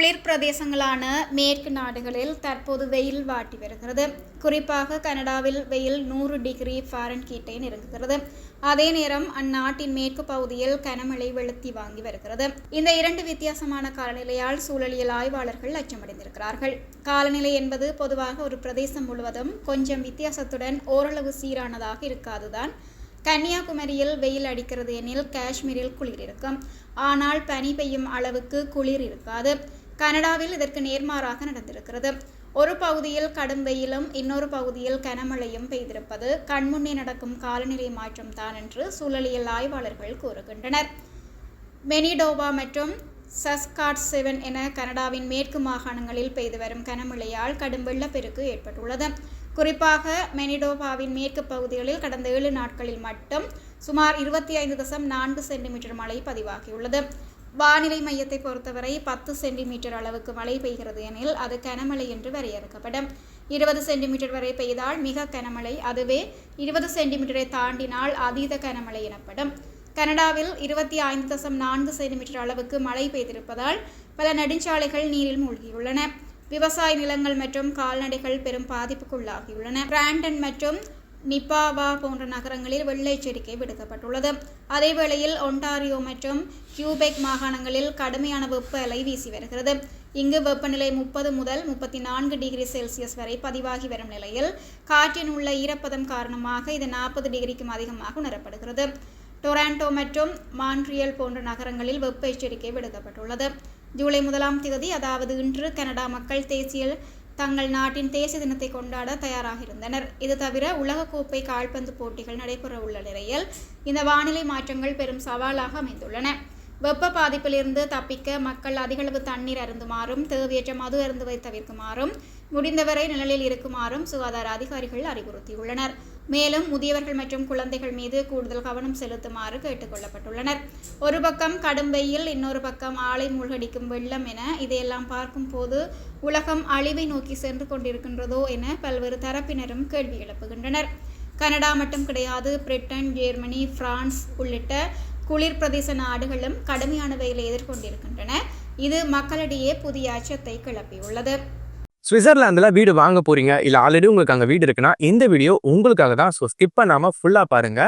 குளிர் பிரதேசங்களான மேற்கு நாடுகளில் தற்போது வெயில் வாட்டி வருகிறது. குறிப்பாக கனடாவில் வெயில் 100 டிகிரி ஃபாரன்ஹீட்டை நெருங்குகிறது. அதே நேரம் அந்நாட்டின் மேற்கு பகுதியில் கனமழை வெளுத்தி வாங்கி வருகிறது. இந்த இரண்டு வித்தியாசமான காலநிலையால் சூழலியல் ஆய்வாளர்கள் அச்சமடைந்திருக்கிறார்கள். காலநிலை என்பது பொதுவாக ஒரு பிரதேசம் முழுவதும் கொஞ்சம் வித்தியாசத்துடன் ஓரளவு சீரானதாக இருக்காதுதான். கன்னியாகுமரியில் வெயில் அடிக்கிறது எனில் காஷ்மீரில் குளிர் இருக்கும். ஆனால் பனி பெய்யும் அளவுக்கு குளிர் இருக்காது. கனடாவில் இதற்கு நேர்மாறாக நடந்திருக்கிறது. ஒரு பகுதியில் கடும் வெயிலும் இன்னொரு பகுதியில் கனமழையும் பெய்திருப்பது கண்முன்னே நடக்கும் காலநிலை மாற்றம் தான் என்று சூழலியல் ஆய்வாளர்கள் கூறுகின்றனர். மெனிடோபா மற்றும் சஸ்காட்செவன் என கனடாவின் மேற்கு மாகாணங்களில் பெய்து வரும் கனமழையால் கடும் வெள்ளப்பெருக்கு ஏற்பட்டுள்ளது. குறிப்பாக மெனிடோபாவின் மேற்கு பகுதிகளில் கடந்த 7 நாட்களில் மட்டும் சுமார் 25.4 சென்டிமீட்டர் மழை பதிவாகியுள்ளது. வானிலை மையத்தை பொறுத்தவரை 10 சென்டிமீட்டர் அளவுக்கு மழை பெய்கிறது எனில் அது கனமழை என்று வரையறுக்கப்படும். 20 சென்டிமீட்டர் வரை பெய்தால் மிக கனமழை, அதுவே 20 சென்டிமீட்டரை தாண்டினால் அதீத கனமழை எனப்படும். கனடாவில் 25.4 சென்டிமீட்டர் அளவுக்கு மழை பெய்திருப்பதால் பல நெடுஞ்சாலைகள் நீரில் மூழ்கியுள்ளன. விவசாய நிலங்கள் மற்றும் கால்நடைகள் பெரும் பாதிப்புக்குள்ளாகியுள்ளன. பிராண்டன் மற்றும் நிப்பாவா போன்ற நகரங்களில் வெள்ள எச்சரிக்கை விடுக்கப்பட்டுள்ளது. அதேவேளையில் ஒன்டாரியோ மற்றும் கியூபெக் மாகாணங்களில் கடுமையான வெப்ப அலை வீசி வருகிறது. இங்கு வெப்பநிலை 30 முதல் 34 டிகிரி செல்சியஸ் வரை பதிவாகி வரும் நிலையில் காற்றின் உள்ள ஈரப்பதம் காரணமாக இது 40 டிகிரிக்கும் அதிகமாக உணரப்படுகிறது. டொராண்டோ மற்றும் மான்ட்ரியல் போன்ற நகரங்களில் வெப்ப எச்சரிக்கை விடுக்கப்பட்டுள்ளது. ஜூலை 1ஆம் தேதி, அதாவது இன்று, கனடா மக்கள் தங்கள் நாட்டின் தேசிய தினத்தை கொண்டாட தயாராக இருந்தனர். இது தவிர உலகக்கோப்பை கால்பந்து போட்டிகள் நடைபெற உள்ள நிலையில் இந்த வானிலை மாற்றங்கள் பெரும் சவாலாக அமைந்துள்ளன. வெப்ப பாதிப்பிலிருந்து தப்பிக்க மக்கள் அதிகளவு தண்ணீர் அருந்துமாறும் தேவையற்ற மது அருந்துவதை தவிர்க்குமாறும் முடிந்தவரை நிழலில் இருக்குமாறும் சுகாதார அதிகாரிகள் அறிவுறுத்தியுள்ளனர். மேலும் முதியவர்கள் மற்றும் குழந்தைகள் மீது கூடுதல் கவனம் செலுத்துமாறு கேட்டுக் கொள்ளப்பட்டுள்ளனர். ஒரு பக்கம் கடும் வெயில், இன்னொரு பக்கம் ஆலை மூழ்கடிக்கும் வெள்ளம் என இதையெல்லாம் பார்க்கும் போது உலகம் அழிவை நோக்கி சென்று கொண்டிருக்கின்றதோ என பல்வேறு தரப்பினரும் கேள்வி எழுப்புகின்றனர். கனடா மட்டும் கிடையாது, பிரிட்டன், ஜெர்மனி, பிரான்ஸ் உள்ளிட்ட குளிர் பிரதேச நாடுகளும் கடுமையான வெயிலை எதிர்கொண்டிருக்கின்றன. இது மக்களிடையே புதிய அச்சத்தை கிளப்பியுள்ளது. சுவிட்சர்லாந்துல வீடு வாங்க போறீங்க, இல்ல ஆல்ரெடி உங்களுக்கு அங்க வீடு இருக்குன்னா இந்த வீடியோ உங்களுக்காக தான். ஸோ ஸ்கிப் பண்ணாம ஃபுல்லா பாருங்க.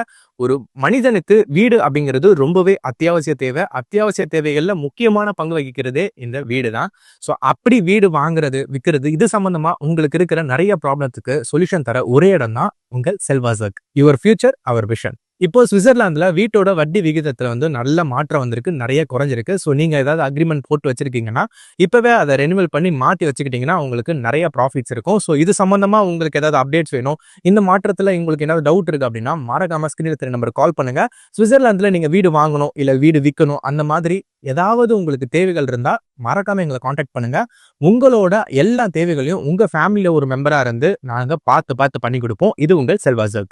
ஒரு மனிதனுக்கு வீடு அப்படிங்கிறது ரொம்பவே அத்தியாவசிய தேவை. அத்தியாவசிய தேவைகள்ல முக்கியமான பங்கு வகிக்கிறதே இந்த வீடு தான். ஸோ அப்படி வீடு வாங்குறது, விற்கிறது, இது சம்பந்தமா உங்களுக்கு இருக்கிற நிறைய ப்ராப்ளத்துக்கு சொல்யூஷன் தர ஒரே இடம் தான் உங்கள் செல்வாசக். Your future our vision. இப்போ சுவிட்சர்லாந்துல வீட்டோட வட்டி விகிதத்துல நல்ல மாற்றம் வந்திருக்கு, நிறைய குறைஞ்சிருக்கு. ஸோ நீங்க ஏதாவது அக்ரிமெண்ட் போட்டு வச்சிருக்கீங்கன்னா இப்பவே அதை ரெனிவல் பண்ணி மாற்றி வச்சுக்கிட்டீங்கன்னா உங்களுக்கு நிறைய ப்ராஃபிட்ஸ் இருக்கும். ஸோ இது சம்பந்தமா உங்களுக்கு ஏதாவது அப்டேட்ஸ் வேணும், இந்த மாற்றத்துல உங்களுக்கு ஏதாவது டவுட் இருக்கு அப்படின்னா மறக்காம ஸ்கிரீன்ல தெரிய நம்பர் கால் பண்ணுங்க. சுவிட்சர்லாந்துல நீங்க வீடு வாங்கணும், இல்ல வீடு விற்கணும், அந்த மாதிரி ஏதாவது உங்களுக்கு தேவைகள் இருந்தா மறக்காம எங்களை கான்டாக்ட் பண்ணுங்க. உங்களோட எல்லா தேவைகளையும் உங்க ஃபேமிலியில ஒரு மெம்பரா இருந்து நாங்க பார்த்து பண்ணி கொடுப்போம். இது உங்கள் செல்வாசக்.